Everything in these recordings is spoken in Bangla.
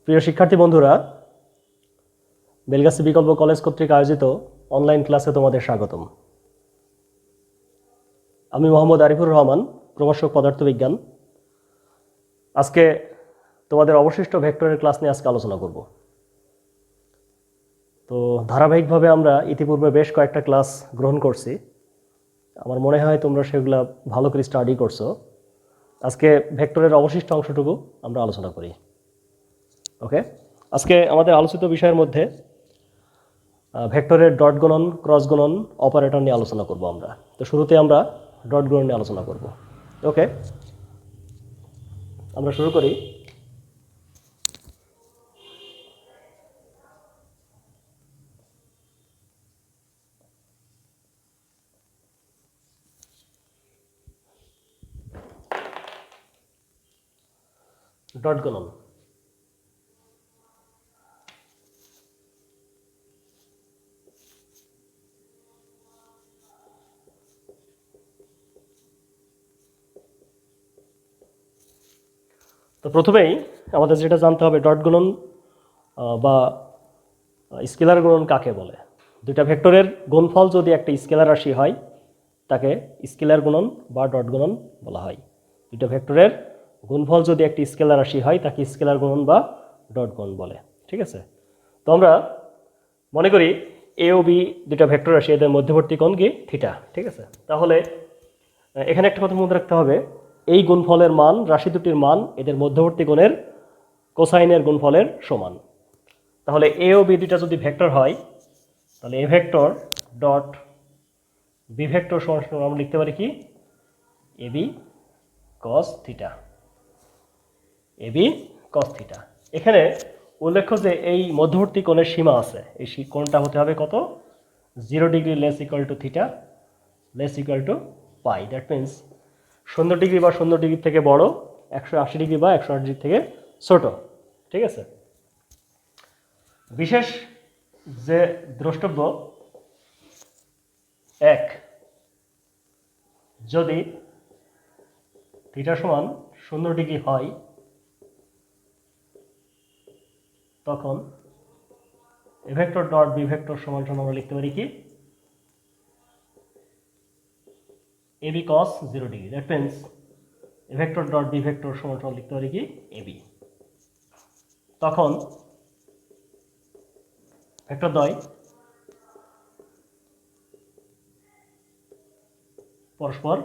প্রিয় শিক্ষার্থী বন্ধুরা, বেলগাছি বিকল্প কলেজ কর্তৃক আয়োজিত অনলাইন ক্লাসে তোমাদের স্বাগতম। আমি মোহাম্মদ আরিফুর রহমান, প্রভাষক পদার্থবিজ্ঞান। আজকে তোমাদের অবশিষ্ট ভেক্টরের ক্লাস নিয়ে আজকে আলোচনা করব। তো ধারাবাহিকভাবে আমরা ইতিপূর্বে বেশ কয়েকটা ক্লাস গ্রহণ করছি। আমার মনে হয় তোমরা সেগুলো ভালো করে স্টাডি করছো। আজকে ভেক্টরের অবশিষ্ট অংশটুকু আমরা আলোচনা করি। ওকে, আজকে আমাদের আলোচিত বিষয়ের মধ্যে ভেক্টরের ডট গুণন, ক্রস গুণন, অপারেটর নিয়ে আলোচনা করব আমরা। তো শুরুতে আমরা ডট গুণন নিয়ে আলোচনা করব। ওকে, আমরা শুরু করি। ডট গুণন। তো প্রথমেই আমাদের যেটা জানতে হবে, ডট গুণন বা স্কেলার গুণন কাকে বলে। দুইটা ভেক্টরের গুণফল যদি একটা স্কেলার রাশি হয় তাকে স্কেলার গুণন বা ডট গুণন বলা হয়। দুইটা ভেক্টরের গুণফল যদি একটি স্কেলার রাশি হয় তাকে স্কেলার গুণন বা ডট গুণন বলে। ঠিক আছে, তো আমরা মনে করি এ ও বি দুইটা ভেক্টর রাশি, এদের মধ্যবর্তী কোণ কি থিটা। ঠিক আছে, তাহলে এখানে একটা কথা মনে রাখতে হবে, এই গুণফলের মান, রাশি দুটির মান এদের মধ্যবর্তী কোণের কোসাইনের গুণফলের সমান। তাহলে এ ও বি দুইটা যদি ভেক্টর হয় তাহলে A vector dot B vector সমান আমরা লিখতে পারি কি A B cos theta. A B cos theta. এখানে উল্লেখ্য যে এই মধ্যবর্তী কোণের সীমা আছে, এই কোণটা হতে হবে কত? 0 degree less equal to theta less equal to pi. That means 0 degree বা 0 ডিগ্রি থেকে বড়, 180 ডিগ্রি বা 180 ডিগ্রি থেকে ছোট। ঠিক আছে, বিশেষ যে দ্রষ্টব্য এক, যদি থিটা সমান 0 ডিগ্রি হয় তখন A vector dot B vector সমান সমান আমরা লিখতে পারি কি A B cos 0 degree. That means A vector dot B vector সমান সমান লিখতে পারি কি এ বি। তখন ভেক্টর দ্বয় পরস্পর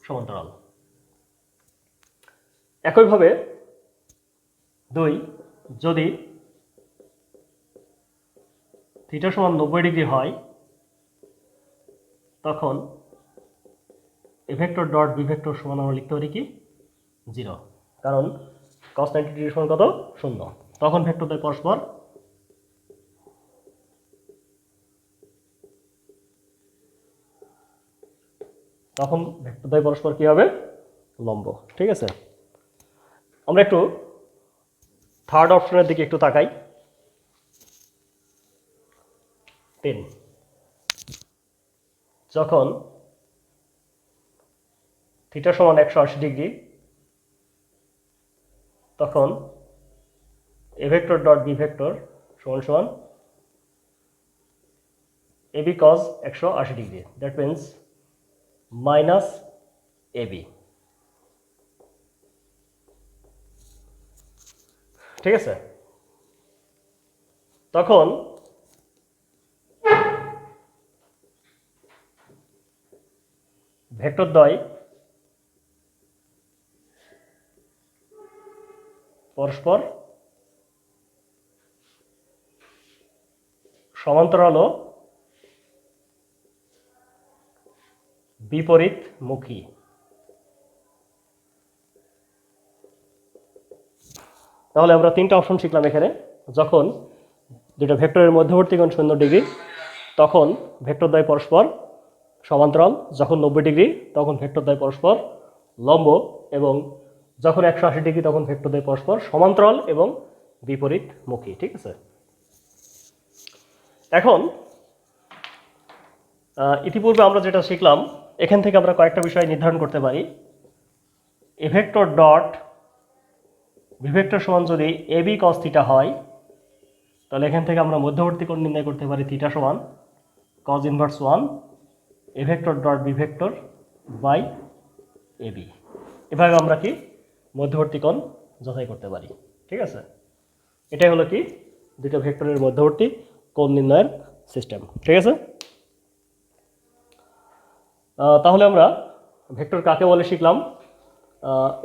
সমান্তরাল। একইভাবে 2, যদি থিটা সমান 90 ডিগ্রি হয় তখন A vector dot B vector সমান আমরা লিখতে পারি কি 0, কারণ cos 90 ডিগ্রি সমান কত? 0। তখন ভেক্টর দ্বয় পরস্পর কি হবে? লম্ব। ঠিক আছে, আমরা একটু থার্ড অপশনের দিকে একটু তাকাই। 10, যখন থিটা সমান 180 ডিগ্রি তখন A vector dot B vector সমান সমান A B cos 180 degree. That means minus A B. ঠিক আছে, তখন ভেক্টর দ্বয় পরস্পর সমান্তরাল ও বিপরীতমুখী। তাহলে আমরা তিনটা অপশন শিখলাম এখানে। যখন দুটো ভেক্টরের মধ্যবর্তী কোণ 0 ডিগ্রি তখন ভেক্টর দ্বয় পরস্পর সমান্তরাল, যখন 90 ডিগ্রি তখন ভেক্টর দ্বয় পরস্পর লম্ব, এবং যখন 180 ডিগ্রি তখন ভেক্টর দ্বয় পরস্পর সমান্তরাল এবং বিপরীতমুখী। ঠিক আছে, এখন ইতিপূর্বে আমরা যেটা শিখলাম এখান থেকে আমরা কয়েকটা বিষয় নির্ধারণ করতে পারি। A vector dot B vector সমান যদি এ বি কস থিটা হয়, তাহলে এখান থেকে আমরা মধ্যবর্তী কোণ নির্ণয় করতে পারি থিটা সমান cos inverse 1 A vector dot B vector by A B. এভাবে আমরা কি মধ্যবর্তী কোণ যাচাই করতে পারি। ঠিক আছে, এটাই হলো কি দুটো ভেক্টরের মধ্যবর্তী কোণ নির্ণয়ের সিস্টেম। ঠিক আছে, তাহলে আমরা ভেক্টর কাকে বলে শিখলাম।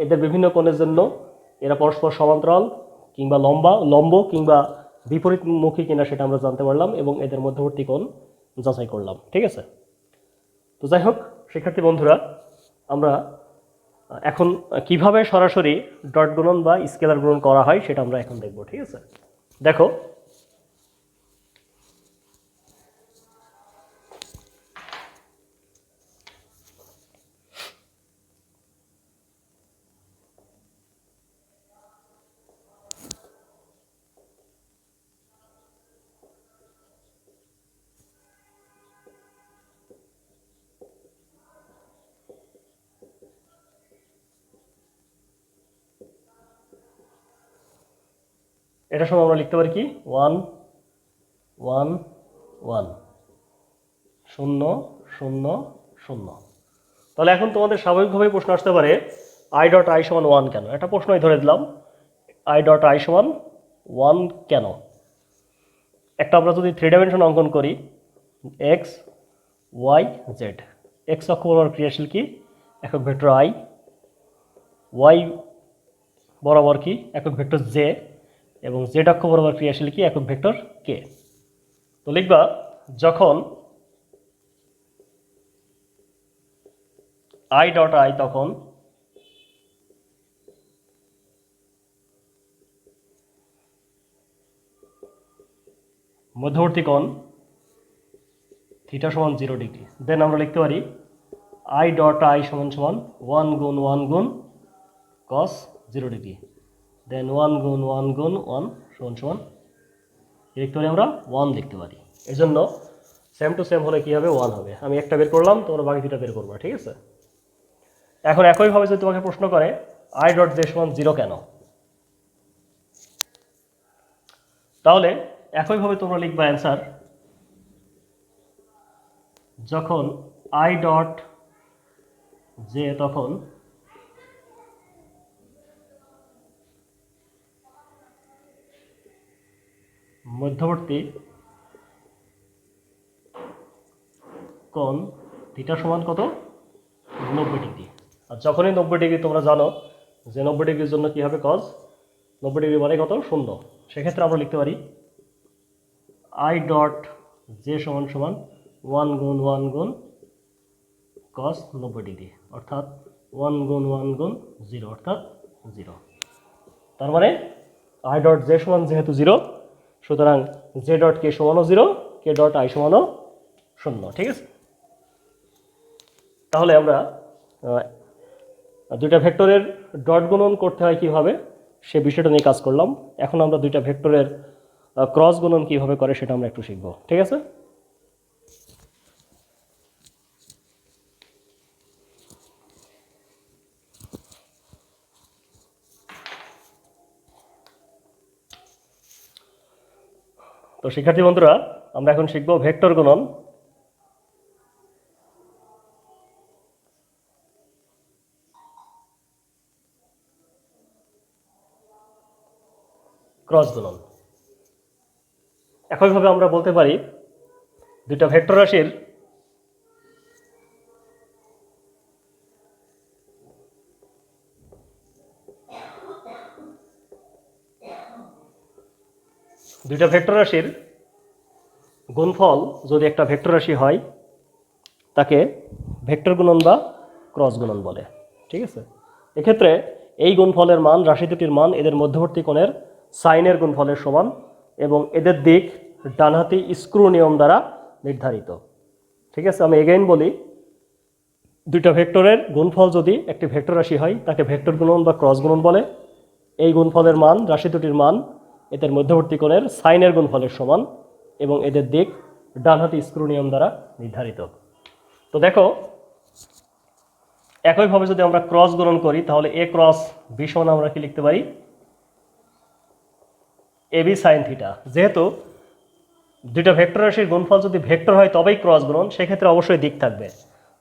এদের বিভিন্ন কোণের জন্য এরা পরস্পর সমান্তরাল কিংবা লম্ব কিংবা বিপরীতমুখী কিনা সেটা আমরা জানতে পারলাম এবং এদের মধ্যবর্তী কোণ যাচাই করলাম। ঠিক আছে, তো যাই হোক শিক্ষার্থী বন্ধুরা, আমরা এখন কিভাবে সরাসরি ডট গুণন বা স্কেলার গুণন করা হয় সেটা আমরা এখন দেখব। ঠিক আছে, দেখো এটা সময় আমরা লিখতে পারি কি 1 1 1 0 0 0। তাহলে এখন তোমাদের স্বাভাবিকভাবেই প্রশ্ন আসতে পারে আই ডট আই সমান 1 কেন। একটা প্রশ্নই ধরে দিলাম আই ডট আই সমান 1 কেন। একটা আমরা যদি 3 ডাইমেনশন অঙ্কন করি এক্স ওয়াই জেড, এক্স অক্ষ বরাবর ক্রিয়াশীল কি একক ভেক্টর আই, ওয়াই বরাবর কি একক ভেক্টর জে এবং জেড অক্ষ বরাবর ক্রিয়াশীল কি একক ভেক্টর কে। তো লিখবা যখন আই ডট আই তখন মধ্যবর্তী কোণ থিটা সমান 0 ডিগ্রি। দেন আমরা লিখতে পারি আই ডট আই সমান সমান 1 গুণ 1 গুণ কস 0 ডিগ্রি, দেন 1 গুণ 1 গুণ 1 সমান সমান লিখতে পারি আমরা 1 লিখতে পারি। এই জন্য সেম টু সেম হলে কী হবে 1 হবে। আমি একটা বের করলাম, তোমরা বাকি দুটা বের করবা। ঠিক আছে, এখন একইভাবে যদি তোমাকে প্রশ্ন করে আই ডট জে সমান 0 কেন, তাহলে একইভাবে তোমরা লিখবা অ্যান্সার যখন আই ডট জে তখন মধ্যবর্তী কোণ থিটা সমান কত 90 ডিগ্রি। আর যখনই 90 ডিগ্রি তোমরা জানো যে 90 ডিগ্রির জন্য কী হবে কজ 90 ডিগ্রি মানে কত 0, সেক্ষেত্রে আমরা লিখতে পারি আই ডট জে সমান সমান 1 গুণ 1 গুণ কস 90 ডিগ্রি অর্থাৎ 1 গুণ 1 গুণ 0 অর্থাৎ 0। তার মানে আই ডট জে সমান যেহেতু 0 সুতরাং জে ডট কে সমানও 0, কে ডট আই সমানও 0। ঠিক আছে, তাহলে আমরা দুইটা ভেক্টরের ডট গুণন করতে হয় কীভাবে সে বিষয়টা নিয়ে কাজ করলাম। এখন আমরা দুইটা ভেক্টরের ক্রস গুণন কীভাবে করে সেটা আমরা একটু শিখব। ঠিক আছে, তো শিক্ষার্থী বন্ধুরা আমরা এখন শিখব ভেক্টর গুণন। ক্রস গুণন একইভাবে আমরা বলতে পারি দুইটা ভেক্টর রাশির গুণফল যদি একটা ভেক্টর রাশি হয় তাকে ভেক্টর গুণন বা ক্রস গুণন বলে। ঠিক আছে, এক্ষেত্রে এই গুণফলের মান রাশি দুটির মান এদের মধ্যবর্তী কোণের সাইনের গুণফলের সমান এবং এদের দিক ডানহাতি স্ক্রু নিয়ম দ্বারা নির্ধারিত। ঠিক আছে, আমি এগেইন বলি দুইটা ভেক্টরের গুণফল যদি একটি ভেক্টর রাশি হয় তাকে ভেক্টর গুণন বা ক্রস গুণন বলে। এই গুণফলের মান রাশি দুটির মান এদের মধ্যবর্তী কোণের সাইনের গুণফলের সমান এবং এদের দিক ডানহাতি স্ক্রু নিয়ম দ্বারা নির্ধারিত। তো দেখো একইভাবে যদি আমরা ক্রস গুণন করি তাহলে এ ক্রস বি সমান আমরা কি লিখতে পারি এবি সাইন থিটা। যেহেতু দুইটা ভেক্টর রাশির গুণফল যদি ভেক্টর হয় তবেই ক্রস গুণন, সেক্ষেত্রে অবশ্যই দিক থাকবে।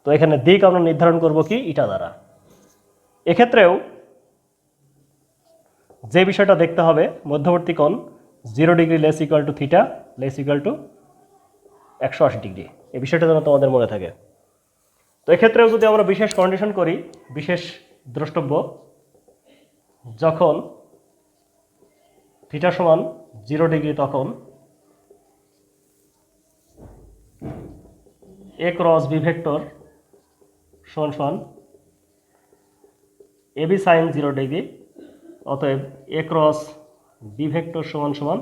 তো এখানে দিক আমরা নির্ধারণ করব কি ইটা দ্বারা। এক্ষেত্রেও যে বিষয়টা দেখতে হবে, মধ্যবর্তী কোণ 0 degree less equal to theta less equal to 180 degree, এই বিষয়টা যেন তোমাদের মনে থাকে। তো এক্ষেত্রেও যদি আমরা বিশেষ কন্ডিশন করি, বিশেষ দ্রষ্টব্য, যখন থিটা সমান 0 ডিগ্রি তখন এ ক্রস বি ভেক্টর সমান সমান এবি সাইন 0 ডিগ্রি, অতএব এ ক্রস বি ভেক্টর সমান সমান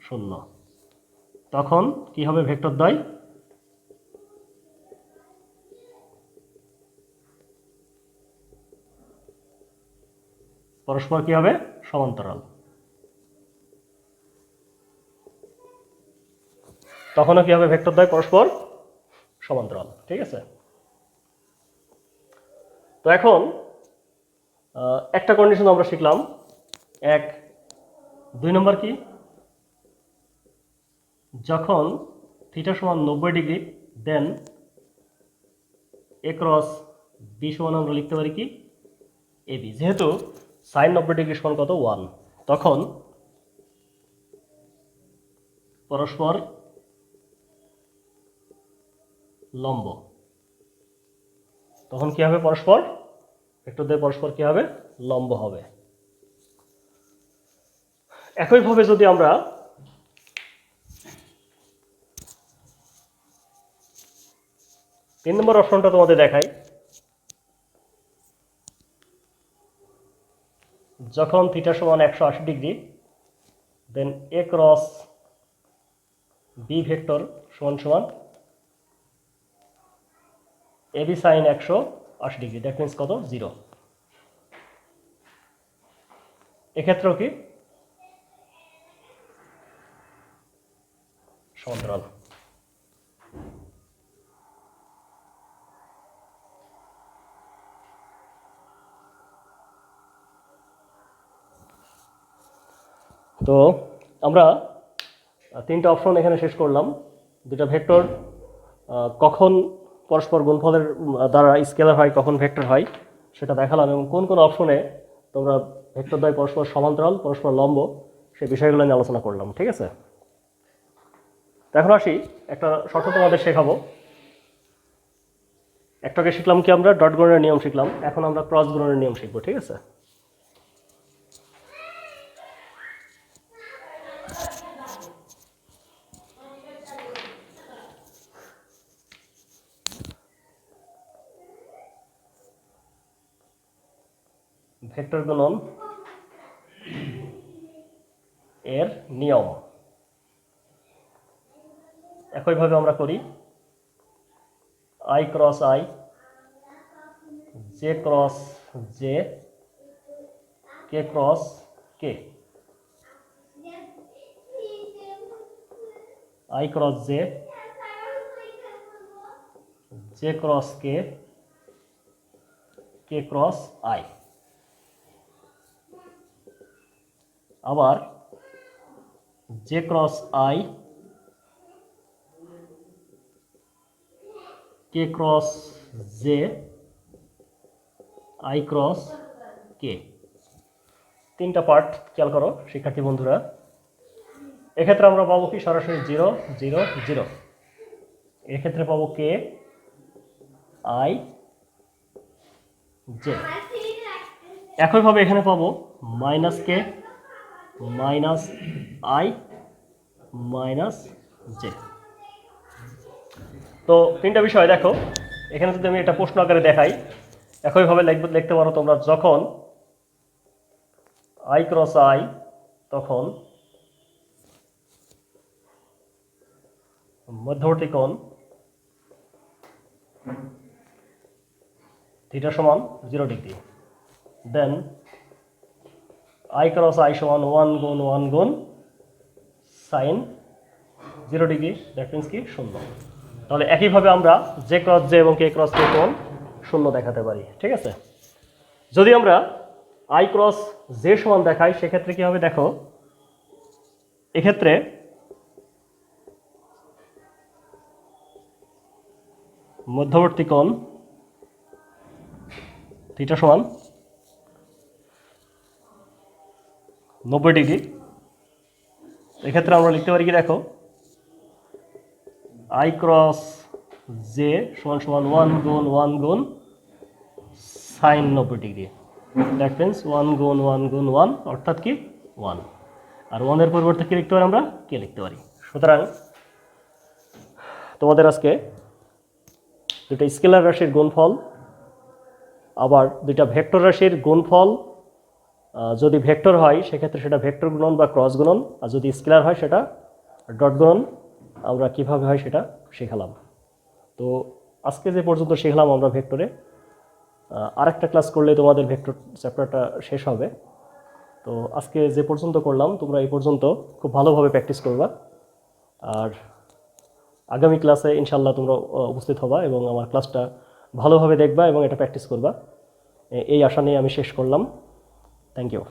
0। তখন কি হবে? ভেক্টর দ্বয় পরস্পর কি হবে? সমান্তরাল। তখনও কি হবে? ভেক্টর দ্বয় পরস্পর সমান্তরাল। ঠিক আছে। তো এখন একটা কন্ডিশন আমরা শিখলাম। 2 নম্বর কি? যখন থিটা সমান 90 degree, then A cross B সমান আমরা লিখতে পারি কি? এবি। যেহেতু সাইন 90 ডিগ্রি সমান কত? 1, তখন পরস্পর লম্ব। তখন কি হবে? পরস্পর ভেক্টর দ্বয় পরস্পর কি হবে? লম্ব হবে। একইভাবে যদি আমরা তিন নম্বর অপশনটা তোমাদের দেখাই, যখন থিটা সমান 180 degree, then A cross B vector সমান সমান A B sine 180 degree, that means কত? 0। এক্ষেত্রেও কি সমান্তরাল। তো আমরা তিনটা অপশন এখানে শেষ করলাম। দুটা ভেক্টর কখন পরস্পর গুণফলের দ্বারা স্কেলার হয়, কখন ভেক্টর হয় সেটা দেখালাম, এবং কোন কোন অপশনে তোমরা ভেক্টর দ্বয় পরস্পর সমান্তরাল, পরস্পর লম্ব, সেই বিষয়গুলো নিয়ে আলোচনা করলাম। ঠিক আছে। তো এখন আসি, একটা শর্ত তোমাদের শেখাবো। একটাকে শিখলাম কি? আমরা ডট গুণনের নিয়ম শিখলাম। এখন আমরা ক্রস গুণনের নিয়ম শিখবো। ঠিক আছে। ভেক্টর গুণন এর নিয়ম একইভাবে আমরা করি। I cross I, J cross J, K cross K. I cross J, J cross K, K cross I. আবার J cross I, K cross J, I cross K. তিনটা পার্ট খেয়াল করো শিক্ষার্থী বন্ধুরা। এক্ষেত্রে আমরা পাবো কি? সরাসরি 0 0 0। এক্ষেত্রে পাবো কে, আই, জে। একইভাবে এখানে পাবো minus K, minus I, minus J. তো তিনটা বিষয় দেখো। এখানে যদি আমি এটা প্রশ্ন আকারে দেখাই, একইভাবে লিখতে পারো তোমরা, যখন আই ক্রস আই, তখন মধ্যবর্তী কোণ থিটা সমান 0 degree, then I cross I সমান 1 গুণ 1 গুণ সাইন 0 ডিগ্রি, দ্যাট মিনস কি? 0। তাহলে একইভাবে আমরা জে ক্রস জে এবং কে ক্রস কে কোণ 0 দেখাতে পারি। ঠিক আছে। যদি আমরা আই ক্রস জে সমান দেখাই, সেক্ষেত্রে কি হবে? দেখো, এক্ষেত্রে মধ্যবর্তী কোণ থিটা সমান 90 ডিগ্রি। এক্ষেত্রে আমরা লিখতে পারি কি দেখো, I ক্রস জে সমান সমান 1 গুণ সাইন 90 ডিগ্রি। দ্যাট মিনস 1 গুণ 1 অর্থাৎ কি 1, আর 1 পরিবর্তে কি লিখতে পারি আমরা, কে লিখতে পারি। সুতরাং তোমাদের আজকে দুটো স্কেলার রাশির গুণফল, আবার দুইটা ভেক্টর রাশির গুণফল যদি ভেক্টর হয় সেক্ষেত্রে সেটা ভেক্টর গুণন বা ক্রস গুণন, আর যদি স্কেলার হয় সেটা ডট গুণন আমরা কিভাবে হয় সেটা শেখালাম। তো আজকে যে পর্যন্ত শিখলাম আমরা ভেক্টরে, আরেকটা ক্লাস করলে তোমাদের ভেক্টর চ্যাপ্টারটা শেষ হবে। তো আজকে যে পর্যন্ত করলাম তোমরা এই পর্যন্ত খুব ভালোভাবে প্র্যাকটিস করবা, আর আগামী ক্লাসে ইনশাল্লাহ তোমরা উপস্থিত হবা এবং আমার ক্লাসটা ভালোভাবে দেখবা এবং এটা প্র্যাকটিস করবা। এই আশা নিয়ে আমি শেষ করলাম। Thank you.